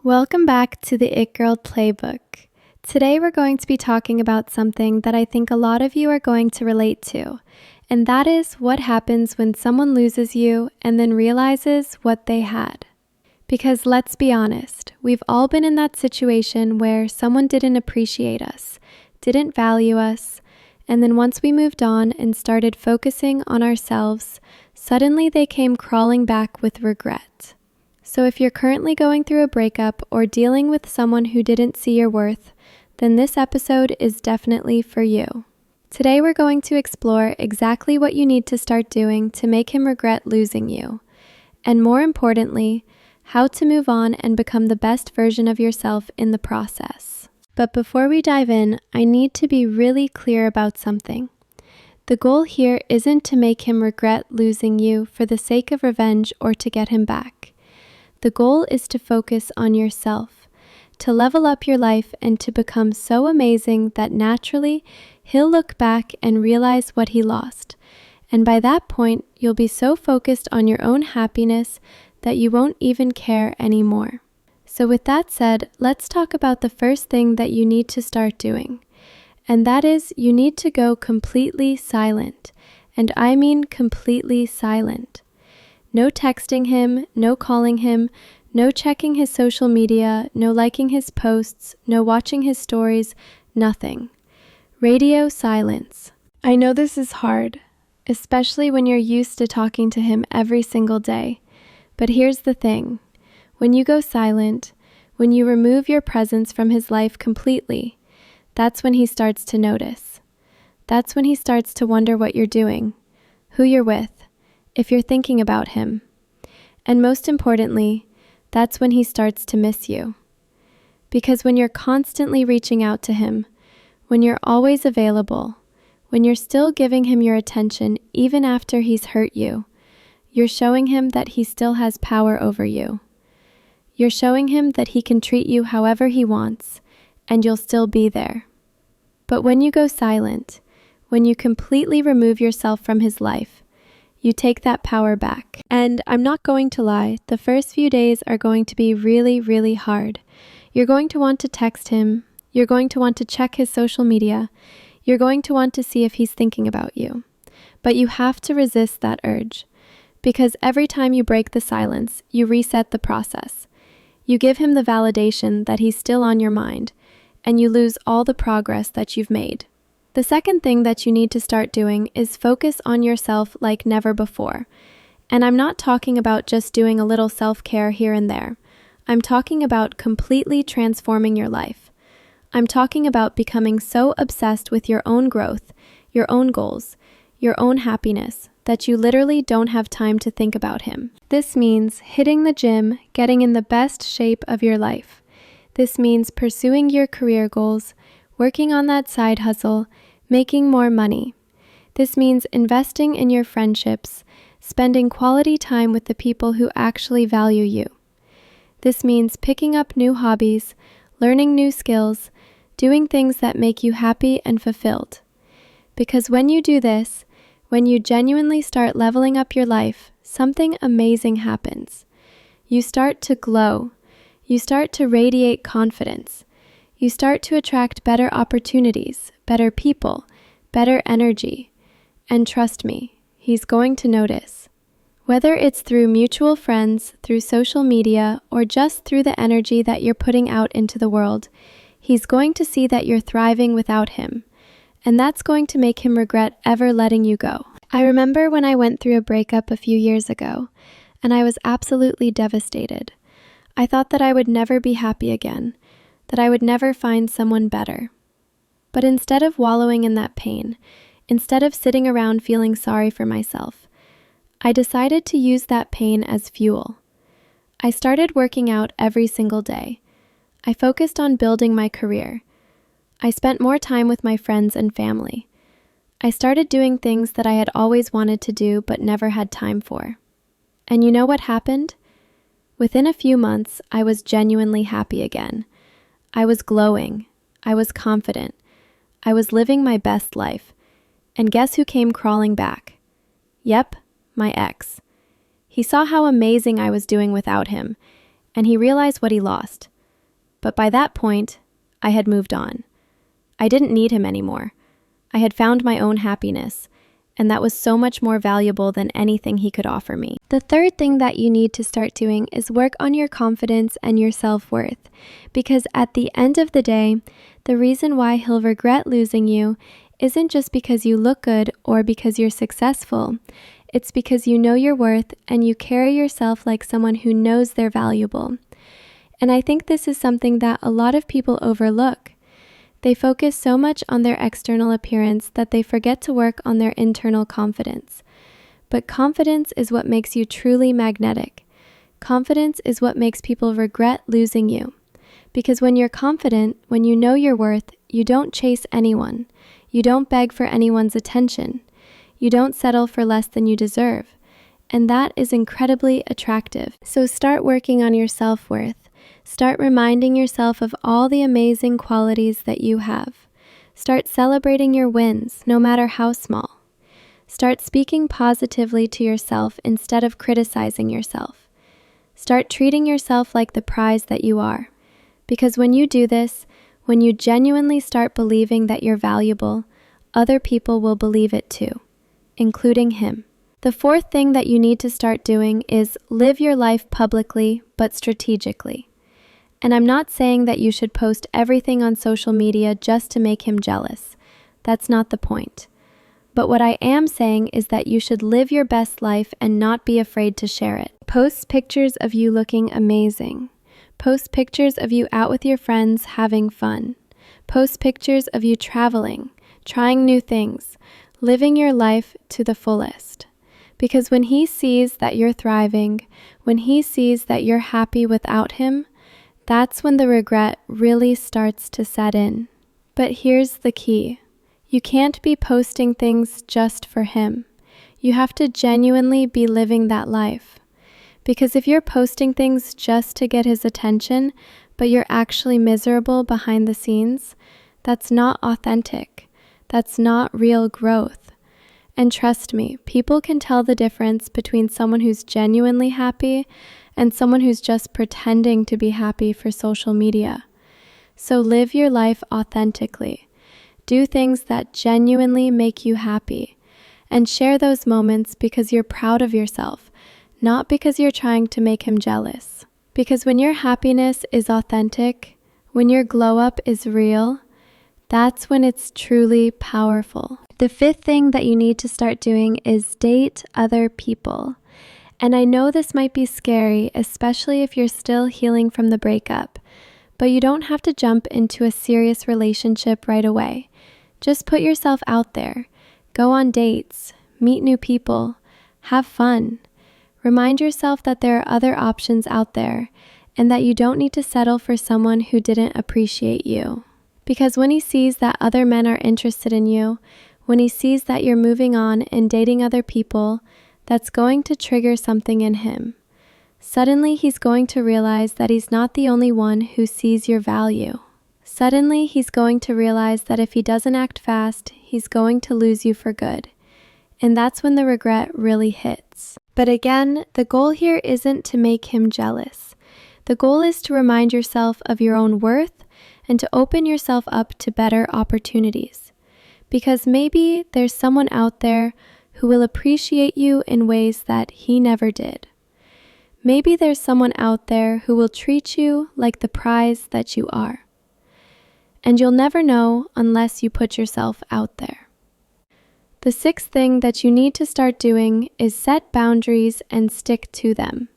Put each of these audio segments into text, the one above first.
Welcome back to the It Girl Playbook. Today we're going to be talking about something that I think a lot of you are going to relate to, and that is what happens when someone loses you and then realizes what they had. Because let's be honest, we've all been in that situation where someone didn't appreciate us, didn't value us, and then once we moved on and started focusing on ourselves, suddenly they came crawling back with regret. So if you're currently going through a breakup or dealing with someone who didn't see your worth, then this episode is definitely for you. Today we're going to explore exactly what you need to start doing to make him regret losing you, and more importantly, how to move on and become the best version of yourself in the process. But before we dive in, I need to be really clear about something. The goal here isn't to make him regret losing you for the sake of revenge or to get him back. The goal is to focus on yourself, to level up your life and to become so amazing that naturally he'll look back and realize what he lost. And by that point, you'll be so focused on your own happiness that you won't even care anymore. So with that said, let's talk about the first thing that you need to start doing. And that is you need to go completely silent. And I mean completely silent. No texting him, no calling him, no checking his social media, no liking his posts, no watching his stories, nothing. Radio silence. I know this is hard, especially when you're used to talking to him every single day. But here's the thing. When you go silent, when you remove your presence from his life completely, that's when he starts to notice. That's when he starts to wonder what you're doing, who you're with, if you're thinking about him. And most importantly, that's when he starts to miss you. Because when you're constantly reaching out to him, when you're always available, when you're still giving him your attention even after he's hurt you, you're showing him that he still has power over you. You're showing him that he can treat you however he wants, and you'll still be there. But when you go silent, when you completely remove yourself from his life, you take that power back. And I'm not going to lie, the first few days are going to be really, really hard. You're going to want to text him. You're going to want to check his social media. You're going to want to see if he's thinking about you. But you have to resist that urge. Because every time you break the silence, you reset the process. You give him the validation that he's still on your mind, and you lose all the progress that you've made. The second thing that you need to start doing is focus on yourself like never before. And I'm not talking about just doing a little self-care here and there. I'm talking about completely transforming your life. I'm talking about becoming so obsessed with your own growth, your own goals, your own happiness, that you literally don't have time to think about him. This means hitting the gym, getting in the best shape of your life. This means pursuing your career goals, working on that side hustle, making more money. This means investing in your friendships, spending quality time with the people who actually value you. This means picking up new hobbies, learning new skills, doing things that make you happy and fulfilled. Because when you do this, when you genuinely start leveling up your life, something amazing happens. You start to glow. You start to radiate confidence. You start to attract better opportunities, better people, better energy. And trust me, he's going to notice. Whether it's through mutual friends, through social media, or just through the energy that you're putting out into the world, he's going to see that you're thriving without him. And that's going to make him regret ever letting you go. I remember when I went through a breakup a few years ago, and I was absolutely devastated. I thought that I would never be happy again, that I would never find someone better. But instead of wallowing in that pain, instead of sitting around feeling sorry for myself, I decided to use that pain as fuel. I started working out every single day. I focused on building my career. I spent more time with my friends and family. I started doing things that I had always wanted to do but never had time for. And you know what happened? Within a few months, I was genuinely happy again. I was glowing. I was confident. I was living my best life. And guess who came crawling back? Yep, my ex. He saw how amazing I was doing without him, and he realized what he lost. But by that point, I had moved on. I didn't need him anymore. I had found my own happiness, and that was so much more valuable than anything he could offer me. The third thing that you need to start doing is work on your confidence and your self-worth, because at the end of the day, the reason why he'll regret losing you isn't just because you look good or because you're successful. It's because you know your worth and you carry yourself like someone who knows they're valuable. And I think this is something that a lot of people overlook. They focus so much on their external appearance that they forget to work on their internal confidence. But confidence is what makes you truly magnetic. Confidence is what makes people regret losing you. Because when you're confident, when you know your worth, you don't chase anyone. You don't beg for anyone's attention. You don't settle for less than you deserve. And that is incredibly attractive. So start working on your self-worth. Start reminding yourself of all the amazing qualities that you have. Start celebrating your wins, no matter how small. Start speaking positively to yourself instead of criticizing yourself. Start treating yourself like the prize that you are. Because when you do this, when you genuinely start believing that you're valuable, other people will believe it too, including him. The fourth thing that you need to start doing is live your life publicly, but strategically. And I'm not saying that you should post everything on social media just to make him jealous. That's not the point. But what I am saying is that you should live your best life and not be afraid to share it. Post pictures of you looking amazing. Post pictures of you out with your friends having fun. Post pictures of you traveling, trying new things, living your life to the fullest. Because when he sees that you're thriving, when he sees that you're happy without him, that's when the regret really starts to set in. But here's the key. You can't be posting things just for him. You have to genuinely be living that life. Because if you're posting things just to get his attention, but you're actually miserable behind the scenes, that's not authentic. That's not real growth. And trust me, people can tell the difference between someone who's genuinely happy and someone who's just pretending to be happy for social media. So live your life authentically. Do things that genuinely make you happy. And share those moments because you're proud of yourself, not because you're trying to make him jealous. Because when your happiness is authentic, when your glow up is real, that's when it's truly powerful. The fifth thing that you need to start doing is date other people. And I know this might be scary, especially if you're still healing from the breakup, but you don't have to jump into a serious relationship right away. Just put yourself out there. Go on dates, meet new people, have fun. Remind yourself that there are other options out there and that you don't need to settle for someone who didn't appreciate you. Because when he sees that other men are interested in you, when he sees that you're moving on and dating other people, that's going to trigger something in him. Suddenly, he's going to realize that he's not the only one who sees your value. Suddenly, he's going to realize that if he doesn't act fast, he's going to lose you for good. And that's when the regret really hits. But again, the goal here isn't to make him jealous. The goal is to remind yourself of your own worth and to open yourself up to better opportunities. Because maybe there's someone out there who will appreciate you in ways that he never did. Maybe there's someone out there who will treat you like the prize that you are. And you'll never know unless you put yourself out there. The sixth thing that you need to start doing is set boundaries and stick to them.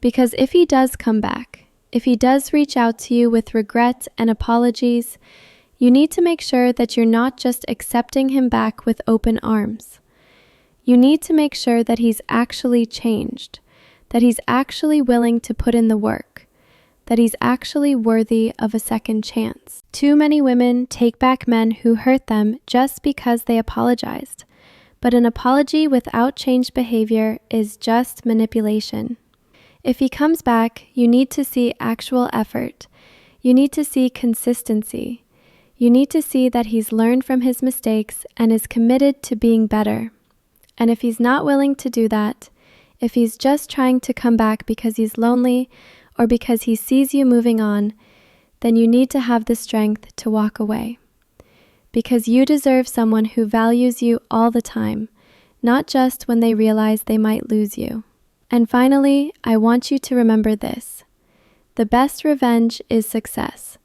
Because if he does come back, if he does reach out to you with regret and apologies, you need to make sure that you're not just accepting him back with open arms. You need to make sure that he's actually changed, that he's actually willing to put in the work, that he's actually worthy of a second chance. Too many women take back men who hurt them just because they apologized. But an apology without changed behavior is just manipulation. If he comes back, you need to see actual effort. You need to see consistency. You need to see that he's learned from his mistakes and is committed to being better. And if he's not willing to do that, if he's just trying to come back because he's lonely or because he sees you moving on, then you need to have the strength to walk away. Because you deserve someone who values you all the time, not just when they realize they might lose you. And finally, I want you to remember this. The best revenge is success.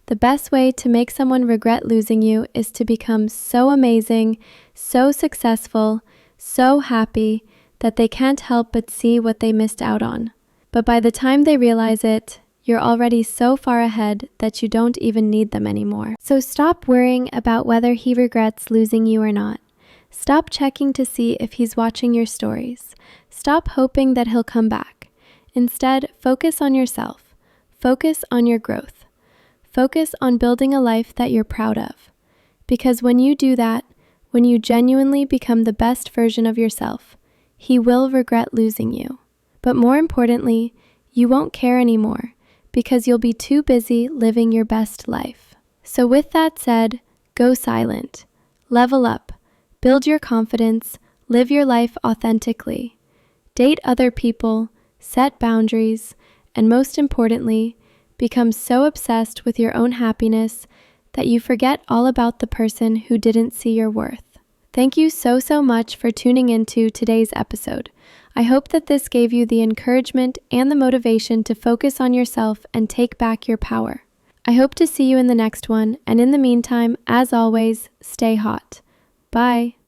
The best way to make someone regret losing you is to become so amazing, so successful, so happy that they can't help but see what they missed out on. But by the time they realize it, you're already so far ahead that you don't even need them anymore. So stop worrying about whether he regrets losing you or not. Stop checking to see if he's watching your stories. Stop hoping that he'll come back. Instead, focus on yourself. Focus on your growth. Focus on building a life that you're proud of. Because when you do that, when you genuinely become the best version of yourself, he will regret losing you. But more importantly, you won't care anymore because you'll be too busy living your best life. So with that said, go silent, level up, build your confidence, live your life authentically, date other people, set boundaries, and most importantly, become so obsessed with your own happiness that you forget all about the person who didn't see your worth. Thank you so much for tuning into today's episode. I hope that this gave you the encouragement and the motivation to focus on yourself and take back your power. I hope to see you in the next one, and in the meantime, as always, stay hot. Bye.